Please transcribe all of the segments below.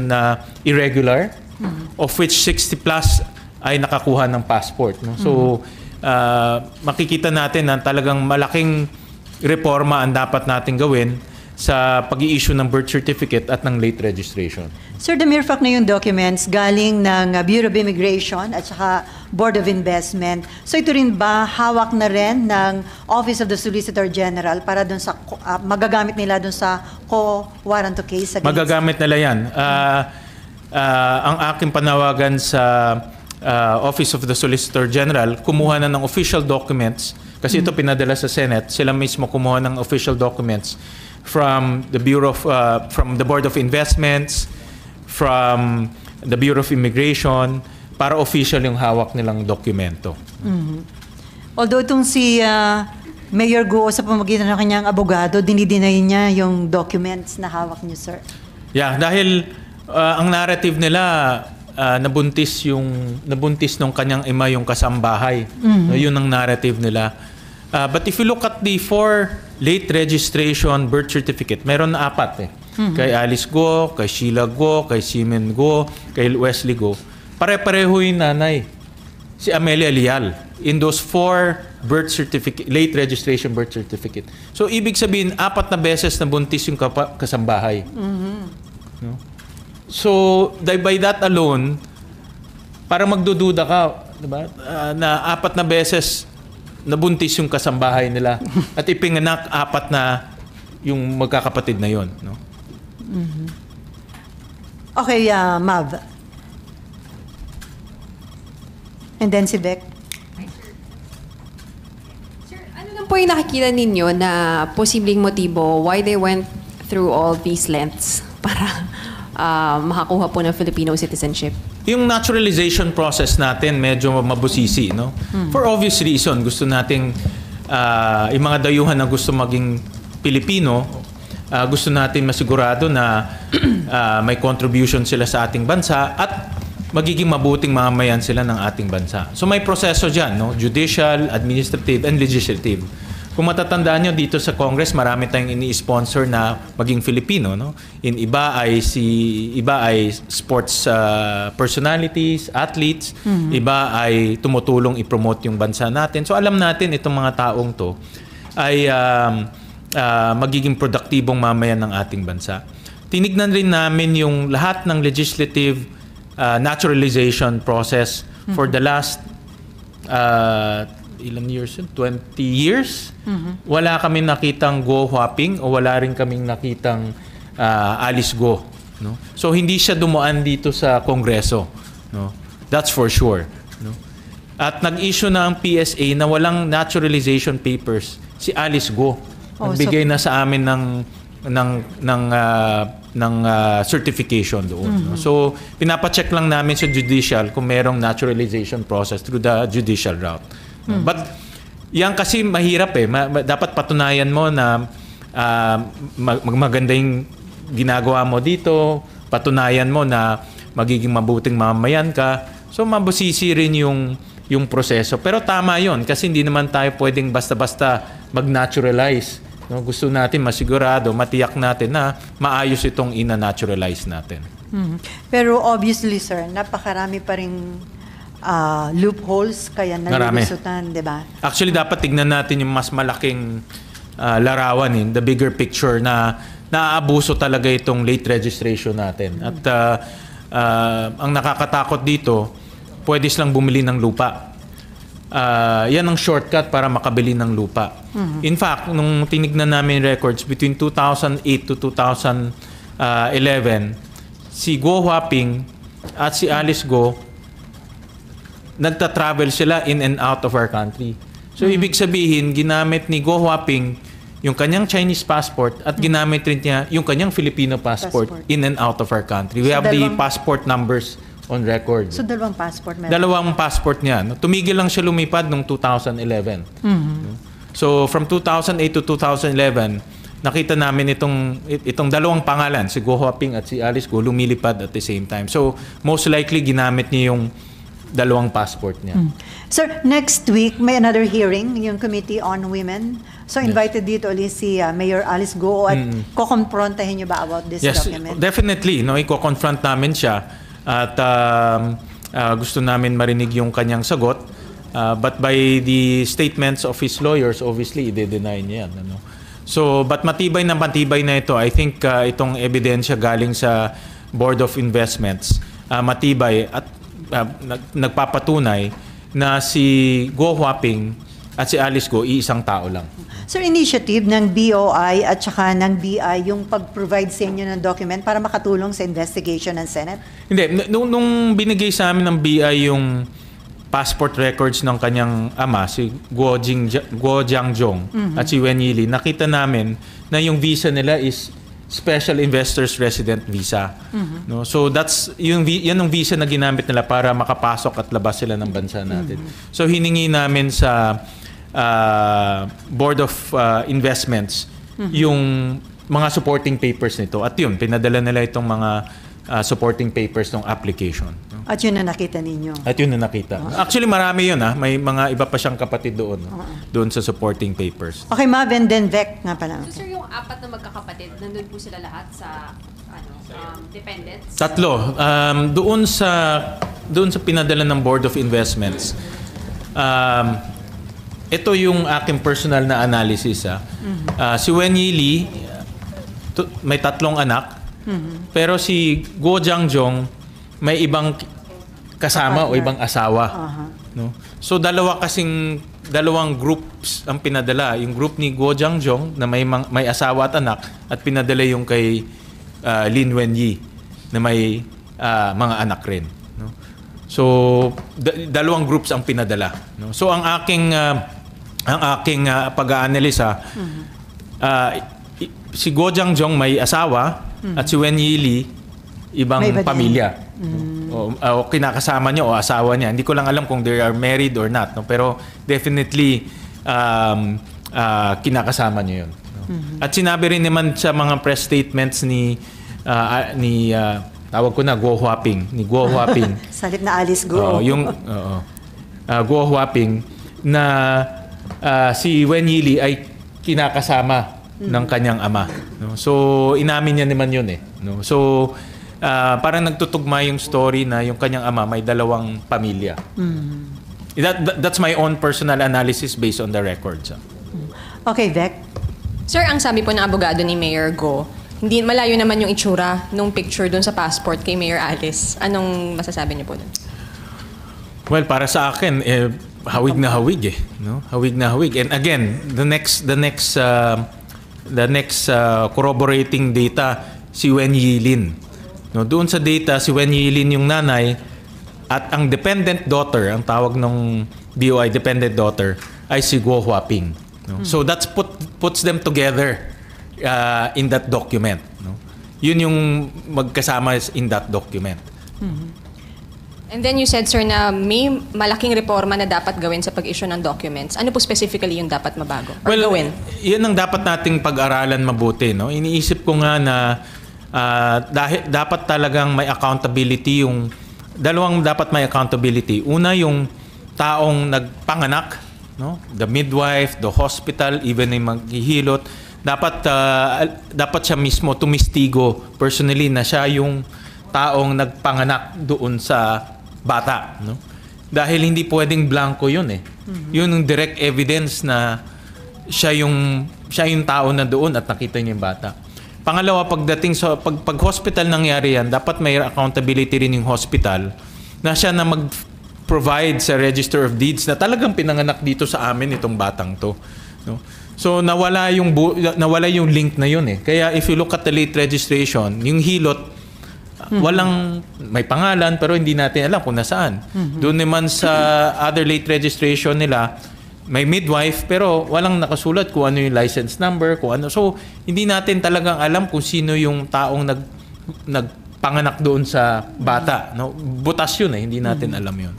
na irregular, of which 60 plus ay nakakuha ng passport. No? So, makikita natin na talagang malaking reforma ang dapat natin gawin sa pag-i-issue ng birth certificate at ng late registration. Sir, the mere fact na yung documents galing ng Bureau of Immigration at saka Board of Investment, so ito rin ba hawak na rin ng Office of the Solicitor General para dun sa magagamit nila dun sa co-warranto case? Magagamit nila yan. Ang aking panawagan sa Office of the Solicitor General, kumuha na ng official documents kasi ito pinadala sa Senate, sila mismo kumuha ng official documents from the Bureau of, from the Board of Investments, from the Bureau of Immigration, para official yung hawak nilang dokumento. Although itong si Mayor Go sa pamamagitan ng kanyang abogado, dinideny niya yung documents na hawak niyo, sir. Yeah, dahil ang narrative nila, nabuntis nung kanyang ima yung kasambahay. Yun ang narrative nila. But if you look at the 4 late registration birth certificate, meron na 4 eh. Kay Alice Go, kay Sheila Go, kay Simen Go, kay Wesley Go. Pare-pareho yung nanay. Si Amelia Lial in those 4 birth certificate, late registration birth certificate. So ibig sabihin 4 na beses na buntis yung kasambahay. No? So by that alone, parang magdududa ka, diba? Na 4 na beses nabuntis yung kasambahay nila at ipinganak 4 na yung magkakapatid na yon, no? Okay, Mav. And then si Beck. Sir, ano lang po yung nakikita ninyo na posibleng motibo why they went through all these lengths para makakuha po ng Filipino citizenship? Yung naturalization process natin medyo mabusisi, no? For obvious reason, gusto nating yung mga dayuhan na gusto maging Pilipino, gusto natin masigurado na may contribution sila sa ating bansa at magiging mabuting mamamayan sila ng ating bansa. So may proseso dyan, no? Judicial, administrative, and legislative. Kung matatandaan nyo dito sa Congress, marami tayong ini-sponsor na maging Filipino, no? Iba ay sports personalities, athletes, iba ay tumutulong i-promote yung bansa natin. So alam natin itong mga taong to ay magiging produktibong mamayan ng ating bansa. Tinignan rin namin yung lahat ng legislative naturalization process for the last ilang years? 20 years? Wala kami nakitang Go Huaping o wala rin kaming nakitang Alice Go. No? So hindi siya dumuan dito sa Kongreso. No? That's for sure. No? At nag-issue na ang PSA na walang naturalization papers si Alice Go. Nagbigay na sa amin ng certification doon. No? So pinapacheck lang namin sa judicial kung merong naturalization process through the judicial route. But yan kasi mahirap eh. Dapat patunayan mo na maganda yung ginagawa mo dito, patunayan mo na magiging mabuting mamamayan ka. So mabusisi rin yung proseso. Pero tama yon kasi hindi naman tayo pwedeng basta-basta mag-naturalize. No? Gusto natin masigurado, matiyak natin na maayos itong ina-naturalize natin. Pero obviously, sir, napakarami pa rin loopholes kaya nalulusutan, di ba? Actually, dapat tignan natin yung mas malaking larawan, the bigger picture na naaabuso talaga itong late registration natin. At ang nakakatakot dito, pwede silang bumili ng lupa. Yan ang shortcut para makabili ng lupa. In fact, nung tinignan namin records between 2008 to 2011, si Go Huaping at si Alice Go nagta-travel sila in and out of our country. So ibig sabihin, ginamit ni Go Huaping yung kanyang Chinese passport at ginamit rin niya yung kanyang Filipino passport in and out of our country. We have the passport numbers on record. So dalawang passport meron? Dalawang passport niya. No? Tumigil lang siya lumipad noong 2011. So from 2008 to 2011, nakita namin itong dalawang pangalan, si Go Huaping at si Alice Go, lumilipad at the same time. So most likely ginamit niya dalawang passport niya. Sir, next week may another hearing yung Committee on Women. So invited dito ulit si Mayor Alice Go at kukomprontahin niyo ba about this Yes, document? definitely. No, i-confront namin siya at gusto namin marinig yung kanyang sagot. But by the statements of his lawyers, obviously, i-deny niya yan. Ano? So, but matibay na ito. I think itong ebidensya galing sa Board of Investments, matibay at nagpapatunay na si Go Huaping at si Alice Go, iisang tao lang. Sir, initiative ng BOI at saka ng BI yung pag-provide sa inyo ng document para makatulong sa investigation ng Senate? Hindi. Nung binigay sa amin ng BI yung passport records ng kanyang ama, si Guo Jiangjong at si Wen Yili, nakita namin na yung visa nila is Special Investors Resident Visa. No? So that's yan ang visa na ginamit nila para makapasok at labas sila ng bansa natin. So hiningi namin sa Board of Investments yung mga supporting papers nito. At yun, pinadala nila itong mga supporting papers ng application. At yun na nakita ninyo? At yun na nakita. Actually, marami yun. May mga iba pa siyang kapatid doon. Doon sa supporting papers. Okay, Mav and then Vec nga pala. So sir, yung apat na magkakapatid, nandun po sila lahat sa dependents? Tatlo. Doon sa pinadala ng Board of Investments, ito yung aking personal na analysis. Si Wen Yili, may 3 anak. Pero si Guo Jiangjong, may ibang kasama o ibang asawa. No? So dalawang groups ang pinadala. Yung group ni Guo Jiangjong na may asawa at anak at pinadala yung kay Lin Wenyi na may mga anak rin. No? So dalawang groups ang pinadala. No? So ang aking pag-aanalisa, si Guo Jiangjong may asawa at si Wen Yili ibang pamilya. O kinakasama niya o asawa niya. Hindi ko lang alam kung they are married or not. No? Pero definitely kinakasama niya yun. No? At sinabi rin naman sa mga press statements ni tawag ko na Guo Huaping. Ni Guo Huaping. Salip na Alice Go. Guo Huaping na si Wen Yili ay kinakasama ng kanyang ama. No? So, inamin niya naman yun eh. No? So, parang nagtutugma yung story na yung kanyang ama may 2 pamilya. That's my own personal analysis based on the records. Okay, Vec. Sir, ang sabi po ng abogado ni Mayor Go, hindi malayo naman yung itsura nung picture dun sa passport kay Mayor Alice. Anong masasabi niyo po dun? Well, para sa akin, hawig na hawig eh. No? Hawig na hawig. And again, the next corroborating data, si Wen Yilin. No, doon sa data, si Wen Yilin yung nanay at ang dependent daughter, ang tawag ng BOI dependent daughter, ay si Guo Huaping. No? So that's puts them together in that document. No? Yun yung magkasama in that document. And then you said, sir, na may malaking reforma na dapat gawin sa pag-issue ng documents. Ano po specifically yung dapat mabago or gawin? Yan ang dapat nating pag-aralan mabuti. No? Iniisip ko nga na dahil dapat talagang may accountability yung dalawang dapat may accountability. Una yung taong nagpanganak, no? The midwife, the hospital, even yung maghihilot, dapat siya mismo tumistigo personally na siya yung taong nagpanganak doon sa bata, no? Dahil hindi pwedeng blanco 'yun eh. Yun yung direct evidence na siya yung tao na doon at nakita niya yung bata. Pangalawa, pagdating sa pag hospital nangyari yan, dapat may accountability rin yung hospital na siya na mag-provide sa Register of Deeds na talagang pinanganak dito sa amin itong batang to, no? So nawala yung link na yun eh. Kaya if you look at the late registration, yung hilot walang may pangalan pero hindi natin alam kung nasaan. Doon naman sa other late registration nila, may midwife pero walang nakasulat kung ano yung license number, kung ano. So, hindi natin talagang alam kung sino yung taong nagpanganak doon sa bata. No? Butas yun eh, hindi natin alam yun.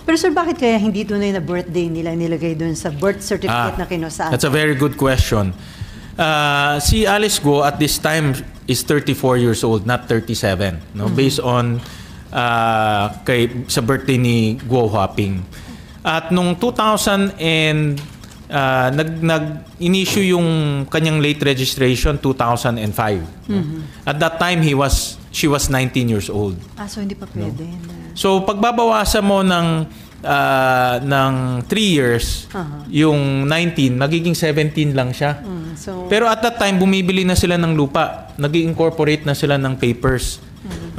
Pero sir, bakit kaya hindi tunay na birthday nila nilagay doon sa birth certificate na kinuhaan? That's a very good question. Si Alice Go at this time is 34 years old, not 37. No? Based on sa birthday ni Guo Huaping. At nung 2000 and nag-issue yung kanyang late registration 2005. At that time she was 19 years old. So hindi pa pwede. So pagbabawasan mo ng 3 years, yung 19 magiging 17 lang siya. Pero at that time bumibili na sila ng lupa, nag-incorporate na sila ng papers.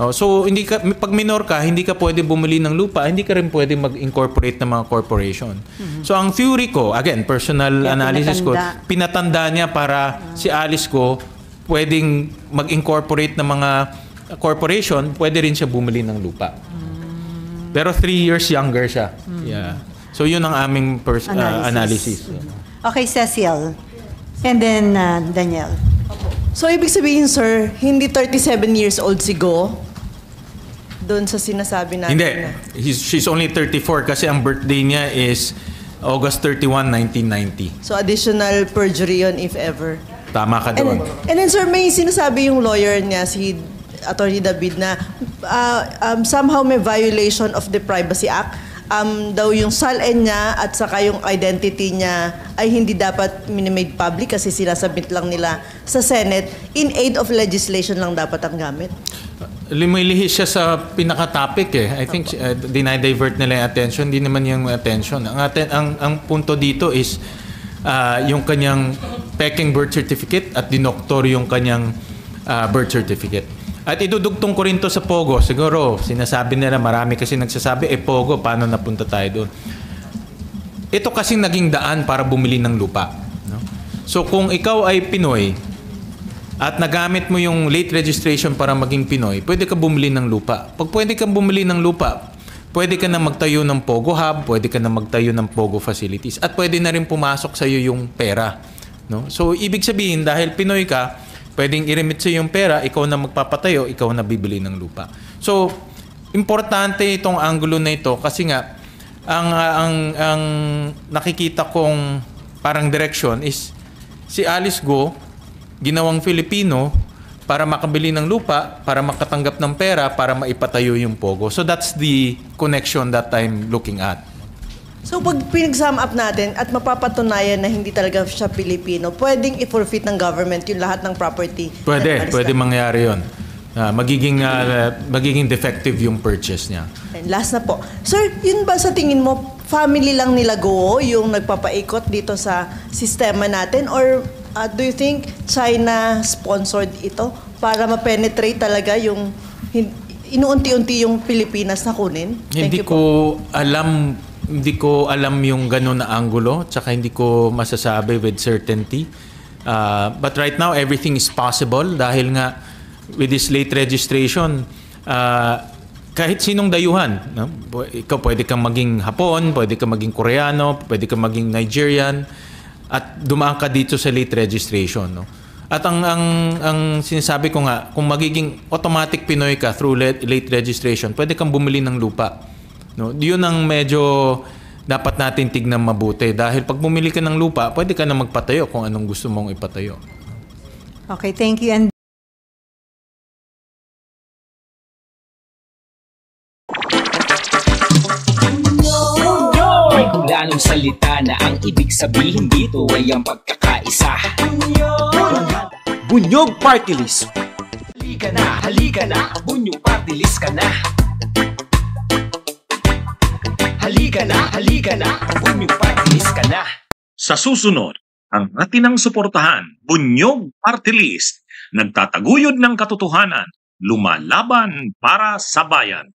So hindi ka, pag minor ka, hindi ka pwede bumili ng lupa, hindi ka rin pwede mag-incorporate ng mga corporation. So ang theory ko, again, personal analysis ko, pinatanda niya para si Alice Go pwedeng mag-incorporate ng mga corporation, pwede rin siya bumili ng lupa. Pero 3 years younger siya. Yeah. So yun ang aming analysis. Okay, Cecil. And then Daniel. So, ibig sabihin, sir, hindi 37 years old si Go? Doon sa sinasabi natin Hindi. na. She's only 34 kasi ang birthday niya is August 31, 1990. So, additional perjury yun if ever. Tama ka doon. And then, sir, may sinasabi yung lawyer niya, si Attorney David, na somehow may violation of the Privacy Act. Daw yung SALN niya at saka yung identity niya ay hindi dapat minimade public kasi sinasubmit lang nila sa Senate. In aid of legislation lang dapat ang gamit. Lumilihis siya sa pinaka-topic I think dinidivert nila yung attention. Hindi naman yung attention. Ang punto dito is yung kanyang peking birth certificate at dinoktor yung kanyang birth certificate. At idudugtong ko rin to sa Pogo. Siguro, sinasabi nila, marami kasi nagsasabi, Pogo, paano napunta tayo doon? Ito kasing naging daan para bumili ng lupa. No? So, kung ikaw ay Pinoy at nagamit mo yung late registration para maging Pinoy, pwede ka bumili ng lupa. Pag pwede kang bumili ng lupa, pwede ka na magtayo ng Pogo Hub, pwede ka na magtayo ng Pogo facilities, at pwede na rin pumasok sa iyo yung pera. No? So, ibig sabihin, dahil Pinoy ka, pwedeng i-remit sa yung pera, ikaw na magpapatayo, ikaw na bibili ng lupa. So, importante itong angulo na ito kasi nga, ang nakikita kong parang direction is si Alice Go, ginawang Filipino, para makabili ng lupa, para makatanggap ng pera, para maipatayo yung Pogo. So, that's the connection that I'm looking at. So, pag pinag-sum up natin at mapapatunayan na hindi talaga siya Pilipino, pwedeng i-forfeit ng government yung lahat ng property. Pwede mangyari yun. Magiging defective yung purchase niya. And last na po. Sir, yun ba sa tingin mo, family lang nila Go yung nagpapaikot dito sa sistema natin? Or do you think China sponsored ito para ma-penetrate talaga yung inuunti-unti yung Pilipinas na kunin? Hindi ko alam yung gano'n na angulo, tsaka hindi ko masasabi with certainty. But right now, everything is possible dahil nga with this late registration, kahit sinong dayuhan, no? Ikaw pwede kang maging Hapon, pwede kang maging Koreano, pwede kang maging Nigerian, at dumaan ka dito sa late registration. No? At ang sinasabi ko nga, kung magiging automatic Pinoy ka through late registration, pwede kang bumili ng lupa. No, yun ang medyo dapat natin tignan mabuti dahil pag bumili ka ng lupa, pwede ka na magpatayo kung anong gusto mong ipatayo. Okay, thank you. And may kulanong salita na ang ibig sabihin dito ay ang pagkakaisa. Bunyog Party List. Halika na, Bunyog Party List ka na. Halika na, Bunyog Party List ka na. Sa susunod, ang atinang suportahan, Bunyog Party List, nagtataguyod ng katotohanan, lumalaban para sa bayan.